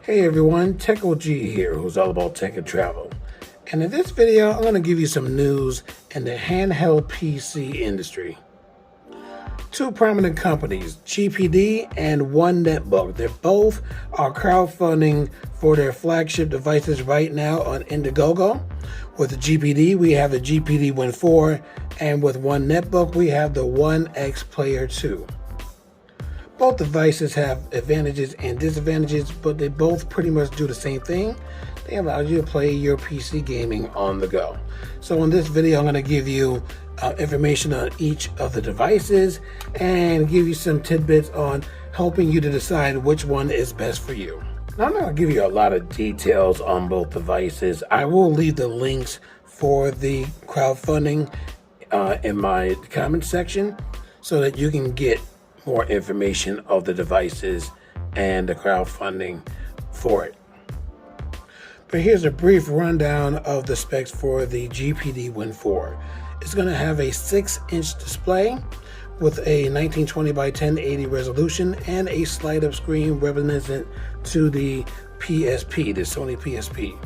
Hey everyone, Tech OG here, who's all about tech and travel. And in this video, I'm going to give you some news in the handheld PC industry. Two prominent companies, GPD and One Netbook, they both are crowdfunding for their flagship devices right now on Indiegogo. With the GPD, we have the GPD Win 4, and with One Netbook, we have the OneXplayer 2. Both devices have advantages and disadvantages, but they both pretty much do the same thing. They allow you to play your PC gaming on the go. So in this video, I'm going to give you information on each of the devices and give you some tidbits on helping you to decide which one is best for you. Now, I'm not going to give you a lot of details on both devices. I will leave the links for the crowdfunding in my comment section so that you can get more information of the devices and the crowdfunding for it. But here's a brief rundown of the specs for the GPD Win 4. It's going to have a 6-inch display with a 1920 by 1080 resolution and a slide-up screen reminiscent to the PSP, the Sony PSP.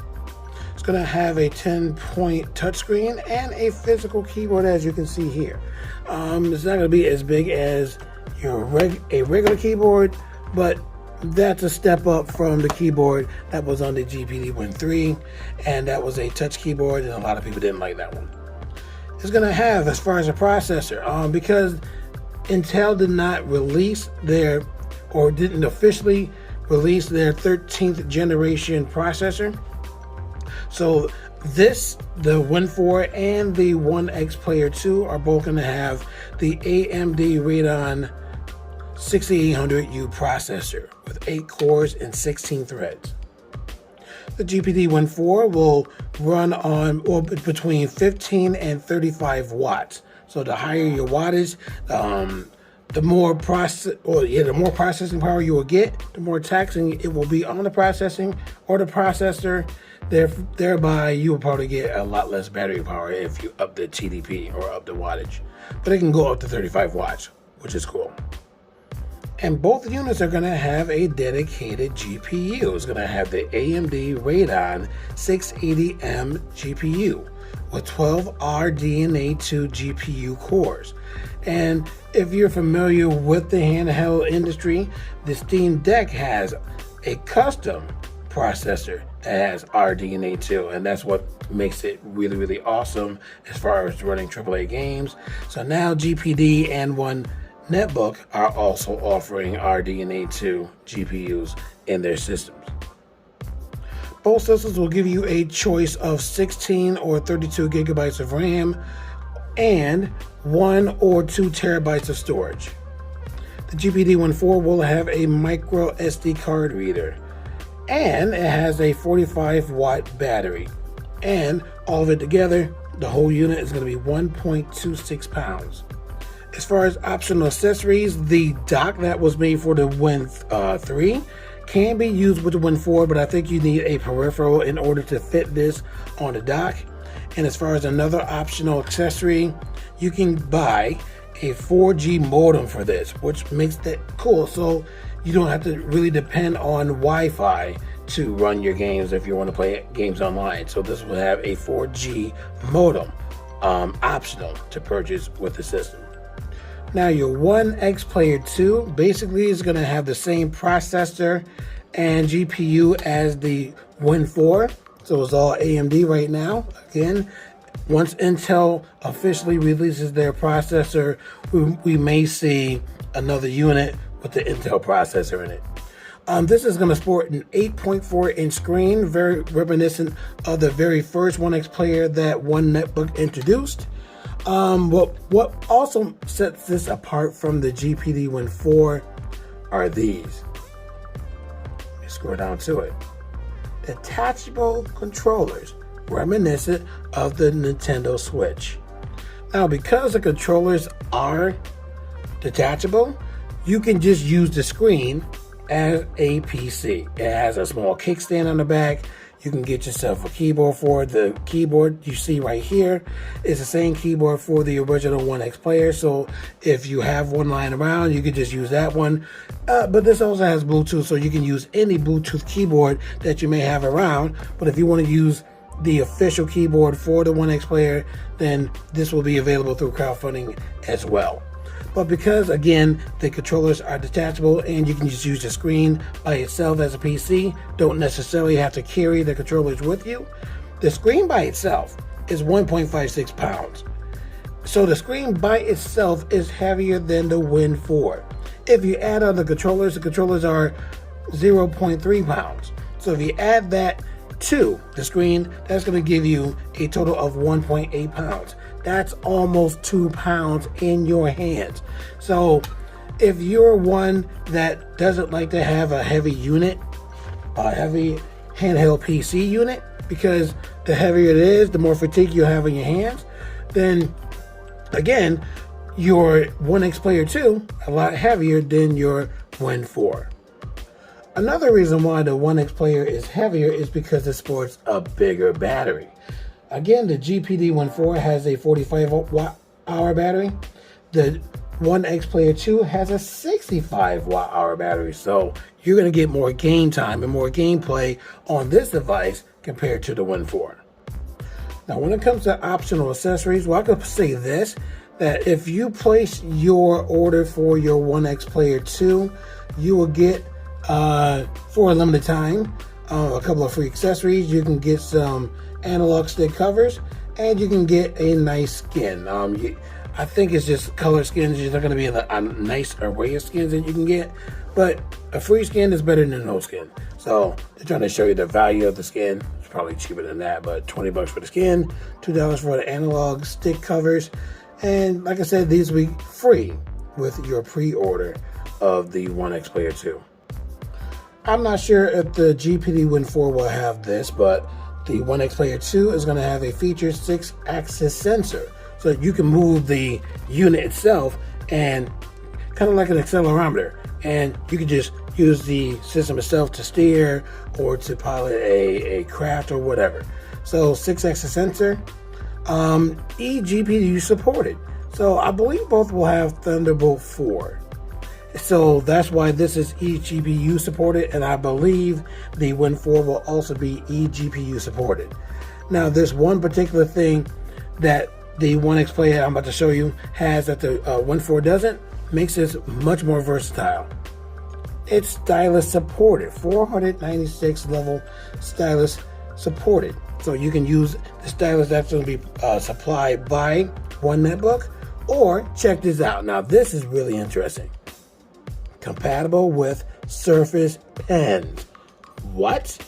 It's going to have a 10-point touchscreen and a physical keyboard, as you can see here. It's not going to be as big as a regular keyboard, but that's a step up from the keyboard that was on the GPD Win 3, and that was a touch keyboard, and a lot of people didn't like that one. It's going to have, as far as a processor, because Intel did not release didn't officially release their 13th generation processor. So the Win 4 and the OneXplayer 2 are both going to have the AMD Radeon 6800U processor with 8 cores and 16 threads. The GPD Win 4 will run on between 15 and 35 watts. So the higher your wattage, the more processing power you will get, the more taxing it will be on the processing or the processor. Thereby, you will probably get a lot less battery power if you up the TDP or up the wattage. But it can go up to 35 watts, which is cool. And both units are going to have a dedicated GPU. It's going to have the AMD Radeon 680M GPU with 12 RDNA2 GPU cores. And if you're familiar with the handheld industry, the Steam Deck has a custom processor that has RDNA2, and that's what makes it really, really awesome as far as running AAA games. So now GPD and One Netbook are also offering RDNA2 GPUs in their systems. Both systems will give you a choice of 16 or 32 gigabytes of RAM and 1 or 2 terabytes of storage. The GPD Win 4 will have a micro SD card reader, and it has a 45 watt battery. And all of it together, the whole unit is going to be 1.26 pounds. As far as optional accessories, the dock that was made for the Win 3 can be used with the Win 4, but I think you need a peripheral in order to fit this on the dock. And as far as another optional accessory, you can buy a 4G modem for this, which makes that cool. So you don't have to really depend on Wi-Fi to run your games if you want to play games online. So this will have a 4G modem optional to purchase with the system. Now your OneXplayer 2 basically is going to have the same processor and GPU as the Win 4. So it's all AMD right now. Again, once Intel officially releases their processor, we may see another unit with the Intel processor in it. This is going to sport an 8.4-inch screen, very reminiscent of the very first OneXplayer that One Netbook introduced. What also sets this apart from the GPD Win 4 are these. Let me scroll down to it. Detachable controllers, reminiscent of the Nintendo Switch. Now, because the controllers are detachable, you can just use the screen as a PC. It has a small kickstand on the back. you can get yourself a keyboard for it. The keyboard you see right here is the same keyboard for the original OneXplayer. So if you have one lying around, you can just use that one. But this also has Bluetooth, so you can use any Bluetooth keyboard that you may have around. But if you want to use the official keyboard for the OneXplayer, then this will be available through crowdfunding as well. But because, again, the controllers are detachable and you can just use the screen by itself as a PC, don't necessarily have to carry the controllers with you. The screen by itself is 1.56 pounds. So the screen by itself is heavier than the Win 4. If you add on the controllers are 0.3 pounds. So if you add that to the screen, that's going to give you a total of 1.8 pounds. That's almost 2 pounds in your hands. So if you're one that doesn't like to have a heavy unit, a heavy handheld PC unit, because the heavier it is, the more fatigue you have in your hands, then again, your OneXplayer 2 a lot heavier than your Win 4. Another reason why the OneXplayer is heavier is because it sports a bigger battery. Again, the GPD Win 4 has a 45 watt-hour battery. The OneXplayer 2 has a 65 watt-hour battery. So you're going to get more game time and more gameplay on this device compared to the Win 4. Now, when it comes to optional accessories, well, I could say this, that if you place your order for your OneXplayer 2, you will get, for a limited time, a couple of free accessories. You can get some analog stick covers, and you can get a nice skin. I think it's just color skins. There's not going to be a nice array of skins that you can get, but a free skin is better than no skin. So they're trying to show you the value of the skin. It's probably cheaper than that, but $20 for the skin, $2 for the analog stick covers, and like I said, these will be free with your pre-order of the OneXplayer 2. I'm not sure if the GPD Win 4 will have this, but the OneXplayer 2 is going to have a featured 6-axis sensor. So you can move the unit itself and kind of like an accelerometer. And you can just use the system itself to steer or to pilot a craft or whatever. So 6-axis sensor, eGPU supported. So I believe both will have Thunderbolt 4. So that's why this is eGPU supported, and I believe the Win 4 will also be eGPU supported. Now, there's one particular thing that the OneXplayer I'm about to show you has that the Win 4 doesn't, makes this much more versatile. It's stylus supported, 496 level stylus supported. So you can use the stylus that's going to be supplied by One Netbook, or check this out. Now, this is really interesting. Compatible with Surface pens. What?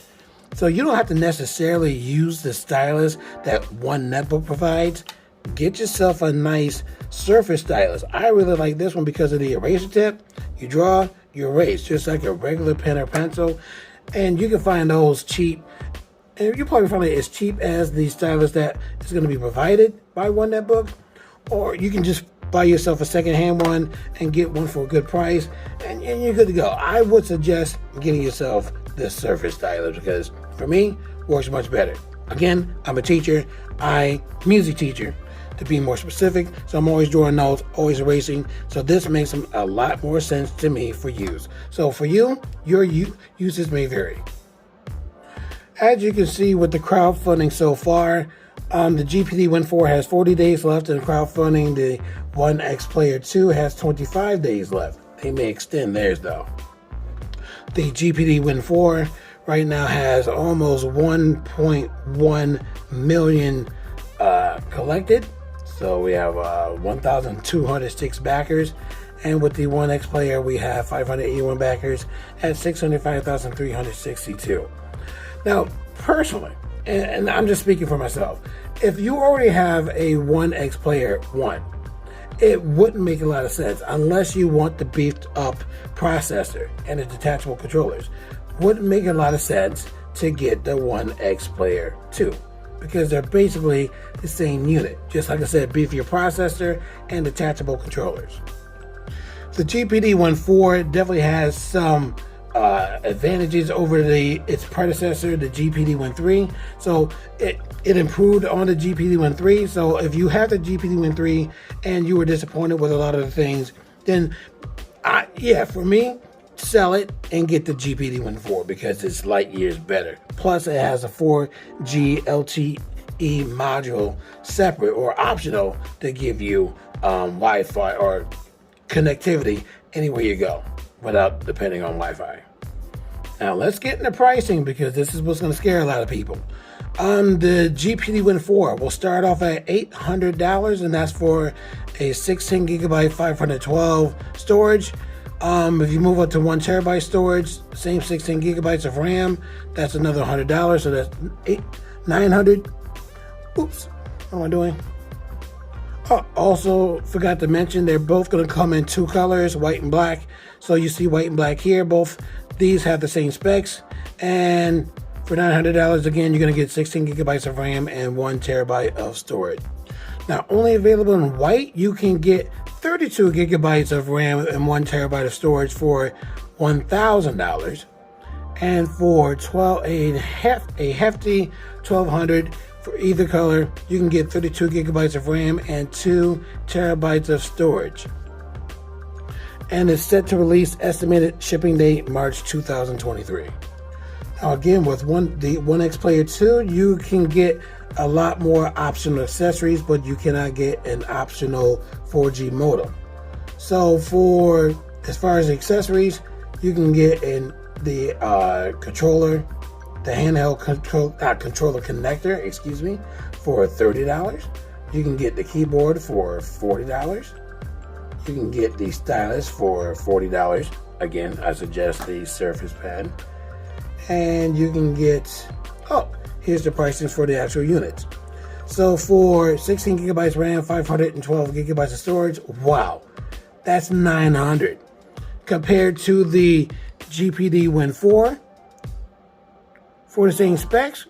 So you don't have to necessarily use the stylus that One Netbook provides. Get yourself a nice Surface stylus. I really like this one because of the eraser tip. You draw, you erase, just like a regular pen or pencil. And you can find those cheap. And you probably find it as cheap as the stylus that is going to be provided by One Netbook. Or you can just buy yourself a second-hand one and get one for a good price, and you're good to go. I would suggest getting yourself this Surface stylus because, for me, works much better. Again, I'm a teacher. Music teacher, to be more specific, so I'm always drawing notes, always erasing, so this makes a lot more sense to me for use. So for you, your uses may vary. As you can see with the crowdfunding so far, the GPD Win 4 has 40 days left in crowdfunding. The OneXplayer 2 has 25 days left. They may extend theirs though. The GPD Win 4 right now has almost 1.1 million collected. So we have 1,206 backers. And with the OneXplayer, we have 581 backers at 605,362. Now, personally, and I'm just speaking for myself, if you already have a OneXplayer 1, it wouldn't make a lot of sense unless you want the beefed up processor and the detachable controllers. Wouldn't make a lot of sense to get the OneXplayer 2 because they're basically the same unit. Just like I said, beefier processor and detachable controllers. The GPD Win 4 definitely has some advantages over its predecessor, the GPD Win 3. So it improved on the GPD Win 3. So if you have the GPD Win 3 and you were disappointed with a lot of the things, then yeah, for me, sell it and get the GPD Win 4 because it's light years better. Plus, it has a 4G LTE module separate or optional to give you Wi-Fi or connectivity anywhere you go without depending on Wi-Fi. Now, let's get into pricing because this is what's going to scare a lot of people. The GPD Win 4 will start off at $800, and that's for a 16 gigabyte 512 storage. If you move up to 1 terabyte storage, same 16 gigabytes of RAM, that's another $100. So that's $900. Oops, what am I doing? Oh, also forgot to mention they're both going to come in 2 colors, white and black. So you see white and black here. Both these have the same specs. And for $900, again, you're going to get 16 gigabytes of RAM and 1 terabyte of storage. Now, only available in white, you can get 32 gigabytes of RAM and 1 terabyte of storage for $1,000. And for a hefty $1,200 for either color, you can get 32 gigabytes of RAM and 2 terabytes of storage. And it's set to release estimated shipping date March 2023. Now again, with the OneXplayer 2, you can get a lot more optional accessories, but you cannot get an optional 4G modem. So as far as accessories, you can get the controller, the handheld controller connector, for $30. You can get the keyboard for $40. You can get the stylus for $40. Again, I suggest the Surface Pen. And you can get, here's the pricing for the actual units. So for 16 gigabytes RAM, 512 gigabytes of storage, wow, that's $900. Compared to the GPD Win 4, for the same specs,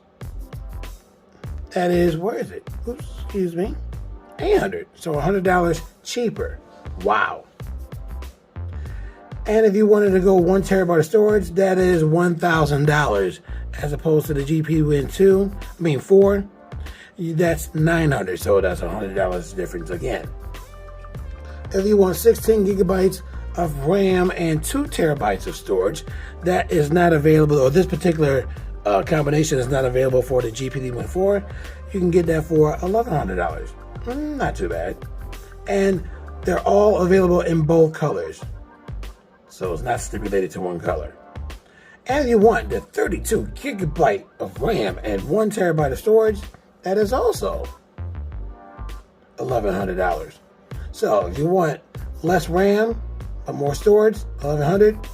that is, where is it? Oops, excuse me, $800. So $100 cheaper. Wow. And if you wanted to go 1 terabyte of storage, that is $1,000 as opposed to the GPD Win 4. That's $900. So that's $100 difference again. If you want 16 gigabytes of RAM and 2 terabytes of storage, that is not available, or this particular combination is not available for the GPD Win 4. You can get that for $1,100. Not too bad. And they're all available in both colors. So it's not stipulated to one color. And if you want the 32 gigabyte of RAM and 1 terabyte of storage, that is also $1,100. So if you want less RAM but more storage, $1,100,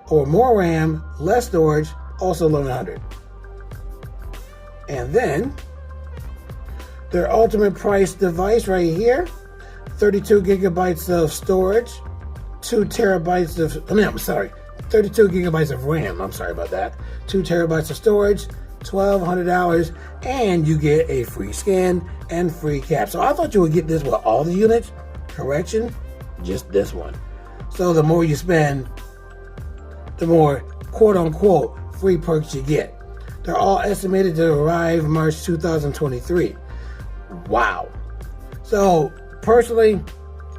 or more RAM, less storage, also $1,100. And then their ultimate price device right here, 32 gigabytes of storage, 32 gigabytes of RAM, I'm sorry about that, 2 terabytes of storage, $1,200, and you get a free scan and free cap. So I thought you would get this with all the units. Correction, just this one. So the more you spend, the more quote-unquote free perks you get. They're all estimated to arrive March 2023. Wow. So personally,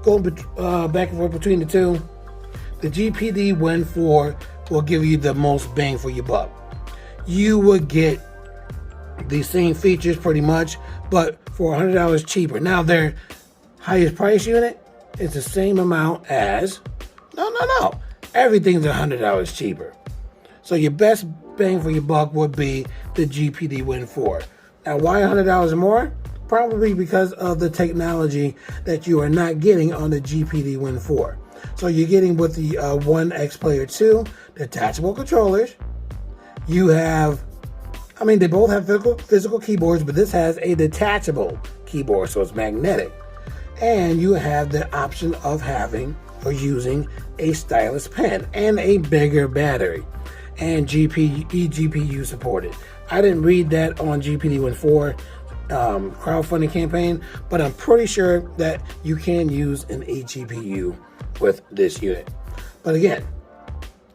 going back and forth between the two, the GPD Win 4 will give you the most bang for your buck. You would get the same features pretty much, but for $100 cheaper. Now their highest price unit is the same amount as, no, everything's $100 cheaper. So your best bang for your buck would be the GPD Win 4. Now why $100 more? Probably because of the technology that you are not getting on the GPD Win 4. So you're getting with the OneXplayer 2, detachable controllers. You have, they both have physical keyboards, but this has a detachable keyboard, so it's magnetic. And you have the option of having or using a stylus pen and a bigger battery. And eGPU supported. I didn't read that on GPD Win 4 crowdfunding campaign, but I'm pretty sure that you can use an eGPU with this unit. But again,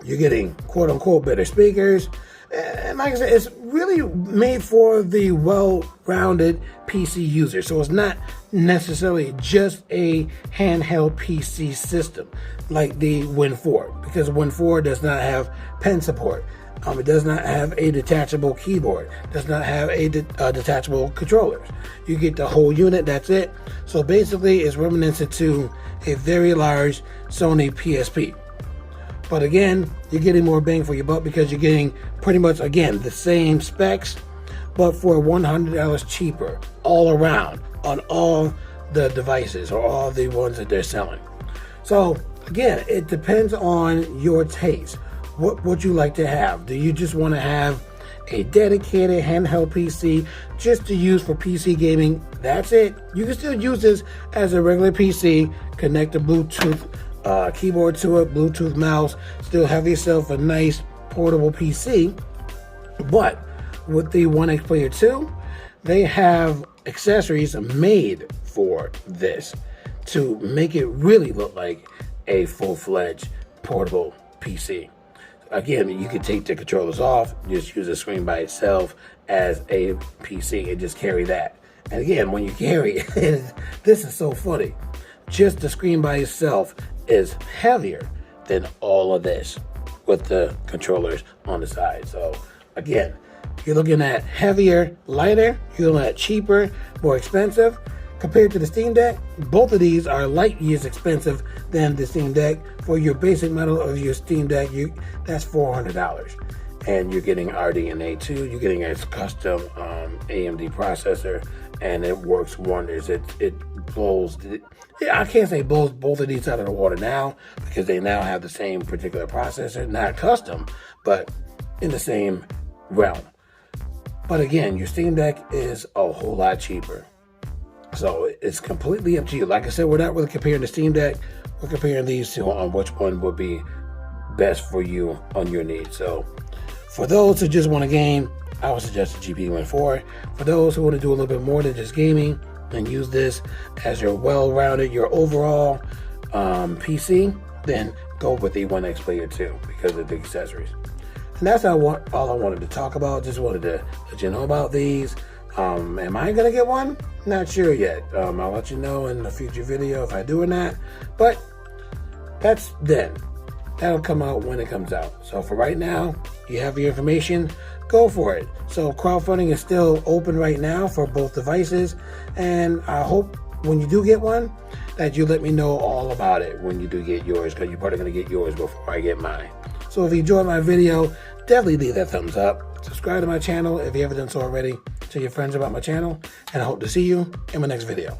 You're getting quote-unquote better speakers. And like I said, it's really made for the well-rounded PC user. So it's not necessarily just a handheld PC system like the Win 4, because Win 4 does not have pen support. It does not have a detachable keyboard, does not have a detachable controllers. You get the whole unit, that's it. So basically it's reminiscent to a very large Sony PSP. But again, you're getting more bang for your buck because you're getting pretty much, again, the same specs, but for $100 cheaper all around on all the devices or all the ones that they're selling. So again, it depends on your taste. What would you like to have? Do you just want to have a dedicated handheld PC just to use for PC gaming? That's it. You can still use this as a regular PC, connect a Bluetooth keyboard to it, Bluetooth mouse, still have yourself a nice portable PC. But with the OneXplayer 2, they have accessories made for this to make it really look like a full-fledged portable PC. Again, you can take the controllers off, just use the screen by itself as a PC and just carry that. And again, when you carry it, this is so funny. Just the screen by itself is heavier than all of this with the controllers on the side. So again, you're looking at heavier, lighter, you're looking at cheaper, more expensive. Compared to the Steam Deck, both of these are light years expensive than the Steam Deck. For your basic model of your Steam Deck, that's $400. And you're getting RDNA 2, you're getting a custom AMD processor, and it works wonders. It blows, I can't say blows both of these out of the water now, because they now have the same particular processor, not custom, but in the same realm. But again, your Steam Deck is a whole lot cheaper. So it's completely up to you. Like I said, we're not really comparing the Steam Deck. We're comparing these two on which one would be best for you on your needs. So for those who just want a game, I would suggest the GPD Win 4. For those who want to do a little bit more than just gaming and use this as your well-rounded, your overall PC, then go with the OneXplayer 2 because of the accessories. And that's all I wanted to talk about. Just wanted to let you know about these. Am I gonna get one? Not sure yet. I'll let you know in a future video if I do or not. But that's then. That'll come out when it comes out. So for right now, you have your information, go for it. So crowdfunding is still open right now for both devices, and I hope when you do get one that you let me know all about it when you do get yours, because you're probably gonna get yours before I get mine. So if you enjoyed my video, definitely leave that thumbs up. Subscribe to my channel if you haven't done so already. Tell your friends about my channel, and I hope to see you in my next video.